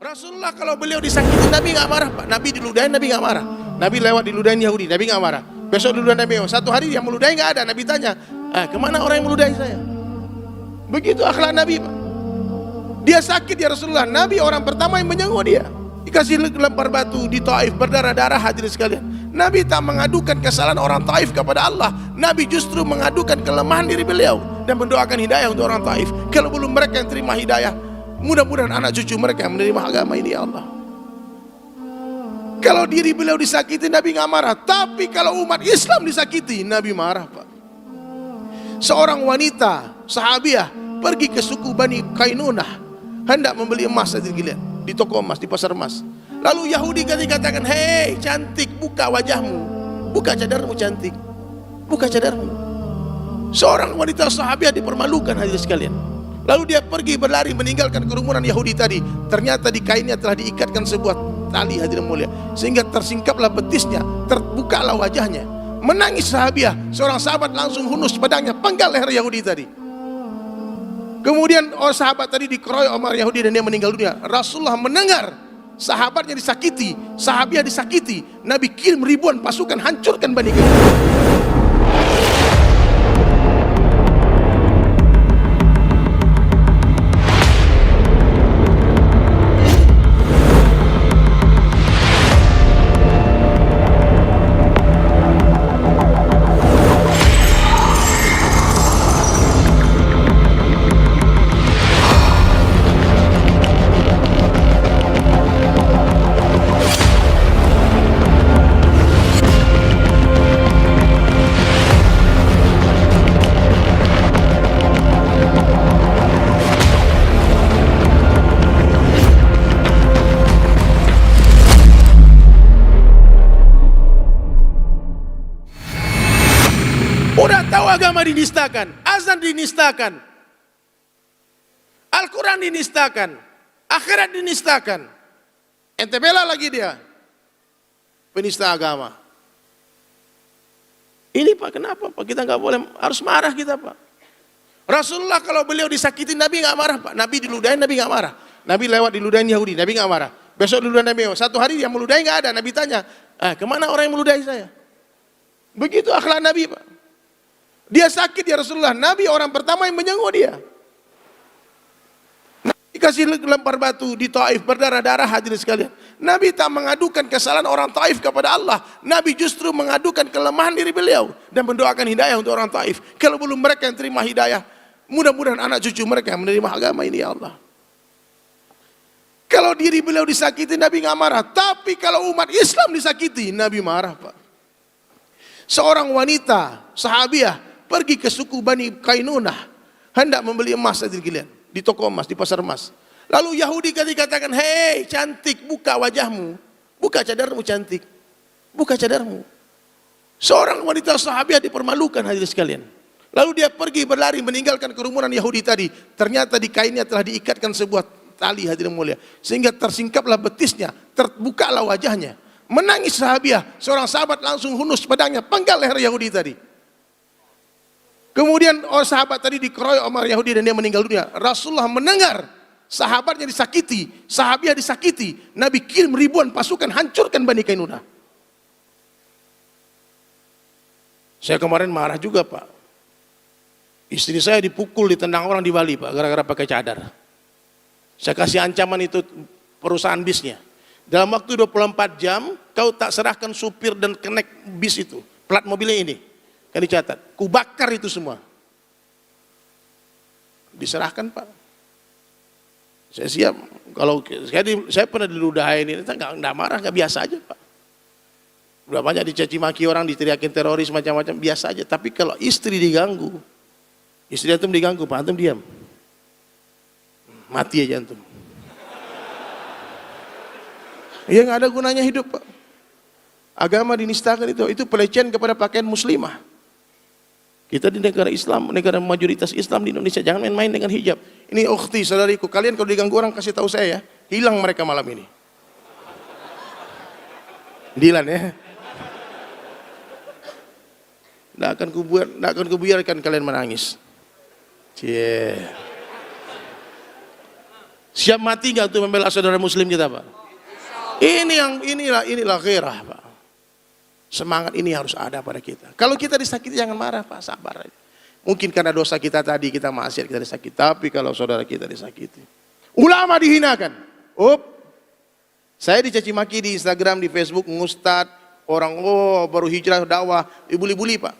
Rasulullah kalau beliau disakiti Nabi nggak marah Pak. Nabi diludahin Nabi nggak marah. Nabi lewat diludahin Yahudi Nabi nggak marah. Besok diludahin Nabi, satu hari yang meludahi nggak ada. Nabi tanya, kemana orang yang meludahi saya? Begitu akhlak Nabi Pak. Dia sakit ya Rasulullah, Nabi orang pertama yang menjenguk dia. Dikasih lempar batu di Taif berdarah-darah, hadirin sekalian. Nabi tak mengadukan kesalahan orang Taif kepada Allah. Nabi justru mengadukan kelemahan diri beliau dan mendoakan hidayah untuk orang Taif. Kalau belum mereka yang terima hidayah, mudah-mudahan anak cucu mereka yang menerima agama ini ya Allah. Kalau diri beliau disakiti Nabi nggak marah, tapi kalau umat Islam disakiti Nabi marah Pak. Seorang wanita sahabiah pergi ke suku Bani Kainunah hendak membeli emas di toko emas, di pasar emas. Lalu Yahudi katakan, hei cantik, buka wajahmu, buka cadarmu cantik, buka cadarmu. Seorang wanita sahabiah dipermalukan hadirin sekalian. Lalu dia pergi berlari meninggalkan kerumunan Yahudi tadi. Ternyata di kainnya telah diikatkan sebuah tali hadirin mulia, sehingga tersingkaplah betisnya, terbukalah wajahnya. Menangis sahabiah, seorang sahabat langsung hunus pedangnya, penggal leher Yahudi tadi. Kemudian sahabat tadi dikeroyok sama Yahudi dan dia meninggal dunia. Rasulullah mendengar sahabatnya disakiti, sahabiah disakiti. Nabi kirim ribuan pasukan hancurkan Bani Kainunah. Udah tahu agama dinistakan, azan dinistakan, Al-Quran dinistakan, akhirat dinistakan. Ente bela lagi dia penista agama. Ini Pak, kenapa Pak? Kita nggak boleh, harus marah kita Pak. Rasulullah kalau beliau disakiti Nabi nggak marah Pak. Nabi diludahin Nabi nggak marah. Nabi lewat diludahin Yahudi Nabi nggak marah. Besok diludahin Nabi, satu hari yang meludahi nggak ada. Nabi tanya, kemana orang yang meludahi saya? Begitu akhlak Nabi Pak. Dia sakit ya Rasulullah, Nabi orang pertama yang menjenguk dia. Nabi dikasih lempar batu di Taif berdarah-darah hadirin sekalian. Nabi tak mengadukan kesalahan orang Taif kepada Allah. Nabi justru mengadukan kelemahan diri beliau dan mendoakan hidayah untuk orang Taif. Kalau belum mereka yang terima hidayah, mudah-mudahan anak cucu mereka yang menerima agama ini ya Allah. Kalau diri beliau disakiti Nabi nggak marah, tapi kalau umat Islam disakiti Nabi marah Pak. Seorang wanita sahabiah pergi ke suku Bani Kainunah hendak membeli emas di toko emas, di pasar emas. Lalu Yahudi katakan, hei cantik, buka wajahmu, buka cadarmu cantik, buka cadarmu. Seorang wanita sahabiah dipermalukan hadirin sekalian. Lalu dia pergi berlari meninggalkan kerumunan Yahudi tadi. Ternyata di kainnya telah diikatkan sebuah tali hadirin mulia, sehingga tersingkaplah betisnya, terbukalah wajahnya. Menangis sahabiah, seorang sahabat langsung hunus pedangnya, penggal leher Yahudi tadi. Kemudian sahabat tadi dikeroyok sama Yahudi dan dia meninggal dunia. Rasulullah mendengar sahabatnya disakiti, sahabiah disakiti. Nabi kirim ribuan pasukan hancurkan Bani Kainunah. Saya kemarin marah juga Pak. Istri saya dipukul, ditendang orang di Bali Pak, gara-gara pakai cadar. Saya kasih ancaman itu perusahaan bisnya. Dalam waktu 24 jam kau tak serahkan supir dan kenek bis itu, plat mobilnya ini, kan dicatat, ku bakar itu semua. Diserahkan Pak. Saya siap. Kalau saya pernah diludahin ini, nggak marah, nggak, biasa aja Pak. Udah banyak dicaci maki orang, diteriakin teroris macam-macam, biasa aja. Tapi kalau istri diganggu, istri antum diganggu Pak, antum diam, mati aja antum. Ya nggak ada gunanya hidup Pak. Agama dinistakan itu pelecehan kepada pakaian muslimah. Kita di negara Islam, negara mayoritas Islam di Indonesia, jangan main-main dengan hijab. Ini ukhti, saudariku, kalian kalau diganggu orang kasih tahu saya ya, hilang mereka malam ini. Dilan ya. Nggak akan kubiarkan kalian menangis. Cie. Siap mati nggak untuk membela saudara muslim kita, Pak? Inilah gairah, Pak. Semangat ini harus ada pada kita. Kalau kita disakiti jangan marah, Pak, sabar aja. Mungkin karena dosa kita tadi kita maksiat, kita disakiti. Tapi kalau saudara kita disakiti, ulama dihinakan. Saya dicaci maki di Instagram, di Facebook, ngustad orang baru hijrah dakwah, ibuli-buli, Pak.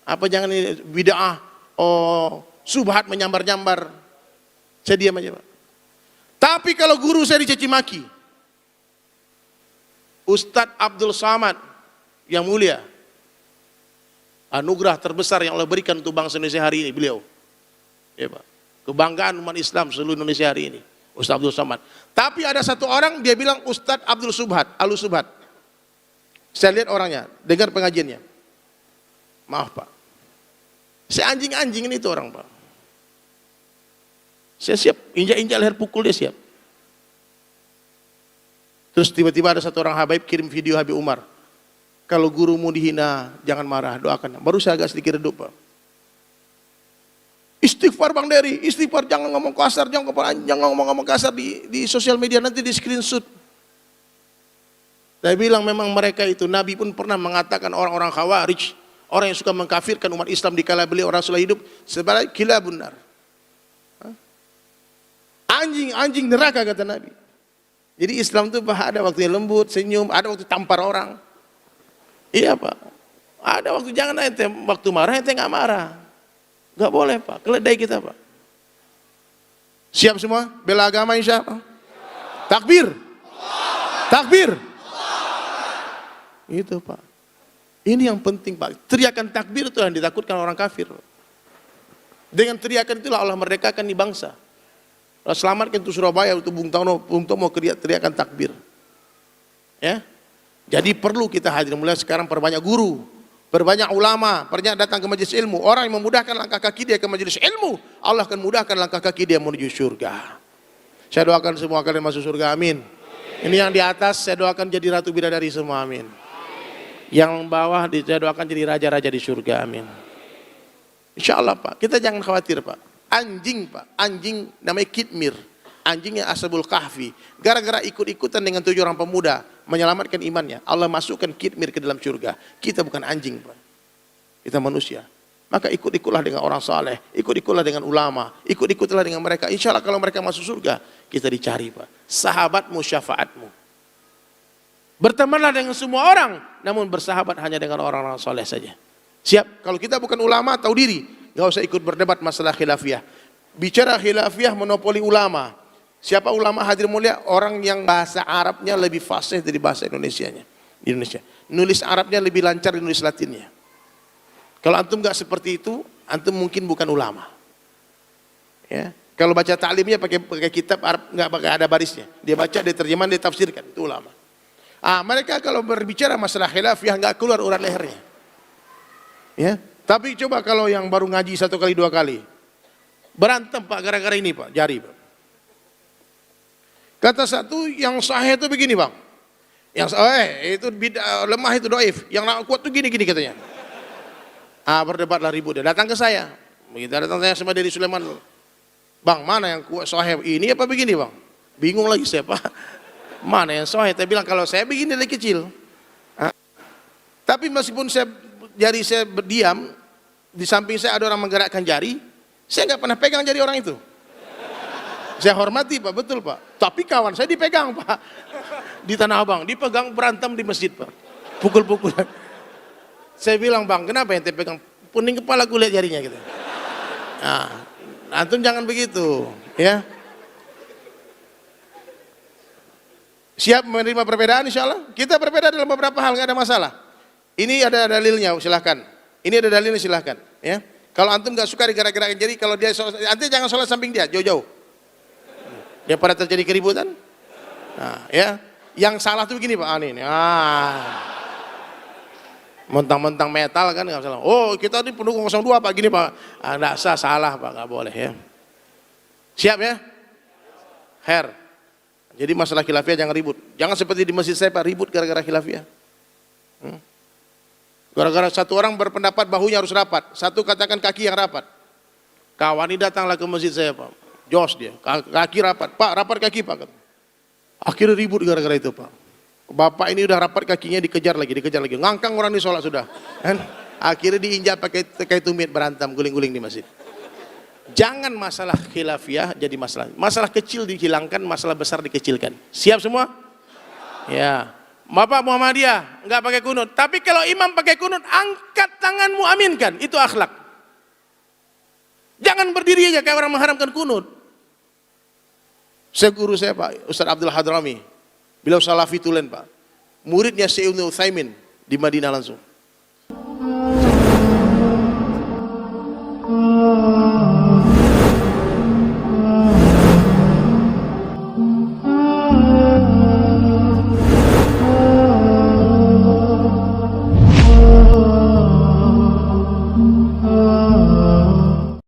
Apa jangan ini bid'ah, subhat menyambar-nyambar. Saya diam aja, Pak. Tapi kalau guru saya dicaci maki, Ustadz Abdul Samad yang mulia, anugerah terbesar yang Allah berikan untuk bangsa Indonesia hari ini, beliau, ya Pak, kebanggaan umat Islam seluruh Indonesia hari ini, Ustadz Abdul Samad. Tapi ada satu orang dia bilang Ustadz Abdul Subhat, Alus Subhat. Saya lihat orangnya, dengar pengajiannya. Maaf, Pak, saya anjing-anjingin itu orang, Pak. Saya siap injak-injak leher, pukul dia siap. Terus tiba-tiba ada satu orang habaib kirim video Habib Umar. Kalau gurumu dihina, jangan marah, doakan. Baru saya agak sedikit redup, Pak. Istighfar Bang Dery, istighfar, jangan ngomong kasar, jangan ngomong kasar di sosial media, nanti di screenshot. Saya bilang memang mereka itu, Nabi pun pernah mengatakan orang-orang Khawarij, orang yang suka mengkafirkan umat Islam di kala beliau orang sudah hidup, sebagai kilabun nar. Anjing neraka kata Nabi. Jadi Islam itu ada waktunya lembut, senyum, ada waktu tampar orang. Iya, Pak. Ada waktu, jangan ente waktu marah ente nggak marah. Nggak boleh, Pak. Keledai kita, Pak. Siap semua? Bela agama insya Allah. Takbir. Takbir. Itu, Pak. Ini yang penting, Pak. Teriakan takbir itu yang ditakutkan orang kafir. Dengan teriakan itulah Allah merdekakan di bangsa. Selamatkan untuk Surabaya, untuk Bung Tomo teriakan takbir. Ya. Jadi perlu kita hadir, mulai sekarang perbanyak guru, perbanyak ulama, perbanyak datang ke majelis ilmu. Orang yang memudahkan langkah kaki dia ke majelis ilmu, Allah akan mudahkan langkah kaki dia menuju surga. Saya doakan semua kalian masuk surga, amin. Ini yang di atas saya doakan jadi ratu bidadari semua, amin. Yang bawah saya doakan jadi raja-raja di surga, amin. Insya Allah, Pak, kita jangan khawatir, Pak. Anjing, Pak, anjing namanya Kitmir, anjingnya Ashabul Kahfi. Gara-gara ikut-ikutan dengan 7 orang pemuda menyelamatkan imannya, Allah masukkan Kitmir ke dalam surga. Kita bukan anjing, Pak, kita manusia. Maka ikut-ikutlah dengan orang saleh, ikut-ikutlah dengan ulama, ikut-ikutlah dengan mereka. Insya Allah kalau mereka masuk surga, kita dicari, Pak. Sahabatmu, syafaatmu. Bertemanlah dengan semua orang, namun bersahabat hanya dengan orang-orang saleh saja. Siap? Kalau kita bukan ulama, tahu diri. Gak usah ikut berdebat masalah khilafiyah. Bicara khilafiyah monopoli ulama. Siapa ulama hadir mulia? Orang yang bahasa Arabnya lebih fasih dari bahasa Indonesianya. Di Indonesia. Nulis Arabnya lebih lancar dari nulis Latinnya. Kalau antum gak seperti itu, antum mungkin bukan ulama. Ya. Kalau baca ta'limnya pakai kitab Arab, gak pakai ada barisnya. Dia baca, dia terjemahan, dia tafsirkan. Itu ulama. Mereka kalau berbicara masalah khilafiyah gak keluar urat lehernya. Ya. Tapi coba kalau yang baru ngaji 1 kali 2 kali, berantem, Pak, gara-gara ini, Pak, jari, Pak. Kata satu, yang sahih itu begini, Bang. Yang itu lemah, itu doif. Yang kuat itu gini-gini katanya. Berdebatlah, ribut dia. Datang ke saya. Begitu datang saya sama dari Sulaiman. Bang, mana yang kuat sahih? Ini apa begini, Bang? Bingung lagi saya, Pak. Mana yang sahih? Saya bilang kalau saya begini dari kecil. Tapi meskipun jari saya berdiam, di samping saya ada orang menggerakkan jari, saya nggak pernah pegang jari orang itu. Saya hormati, Pak, betul, Pak. Tapi kawan saya dipegang, Pak, di Tanah Abang, dipegang berantem di masjid, Pak, pukul-pukulan. Saya bilang, Bang, kenapa yang pegang? Puning kepala gue lihat jarinya gitu. Antum jangan begitu, ya. Siap menerima perbedaan, insya Allah. Kita berbeda dalam beberapa hal, nggak ada masalah. Ini ada dalilnya, silahkan. Ini ada dalilnya, silahkan. Ya. Kalau antum nggak suka digerak-gerakin jari, kalau dia antum jangan sholat samping dia, jauh-jauh. Dia pada terjadi keributan. Ya. Yang salah tuh begini, Pak. Ini. Mentang-mentang metal kan nggak salah. Oh, kita ini pendukung 02, Pak, gini, Pak. Nggak sah, salah, Pak, nggak boleh, ya. Siap, ya? Her. Jadi masalah khilafiyah jangan ribut. Jangan seperti di masjid saya, Pak, ribut gara-gara khilafiyah. Gara-gara satu orang berpendapat bahunya harus rapat, satu katakan kaki yang rapat. Kawan ini datanglah ke masjid saya, Pak. jos dia, kaki rapat, Pak rapat kaki Pak. Akhirnya ribut gara-gara itu Pak. Bapak ini udah rapat kakinya dikejar lagi, ngangkang orang di sholat sudah. Kan? Akhirnya diinjak pakai tumit, berantem, guling-guling di masjid. Jangan masalah khilafiyah jadi masalah kecil dihilangkan, masalah besar dikecilkan. Siap semua? Ya. Bapak Muhammadiyah nggak pakai kunut, tapi kalau imam pakai kunut, angkat tanganmu aminkan, itu akhlak. Jangan berdiri aja kayak orang mengharamkan kunut. Guru saya Pak, Ustaz Abdul Hadrami, beliau salafi tulen Pak, muridnya Syekh Ibnu Utsaimin di Madinah langsung.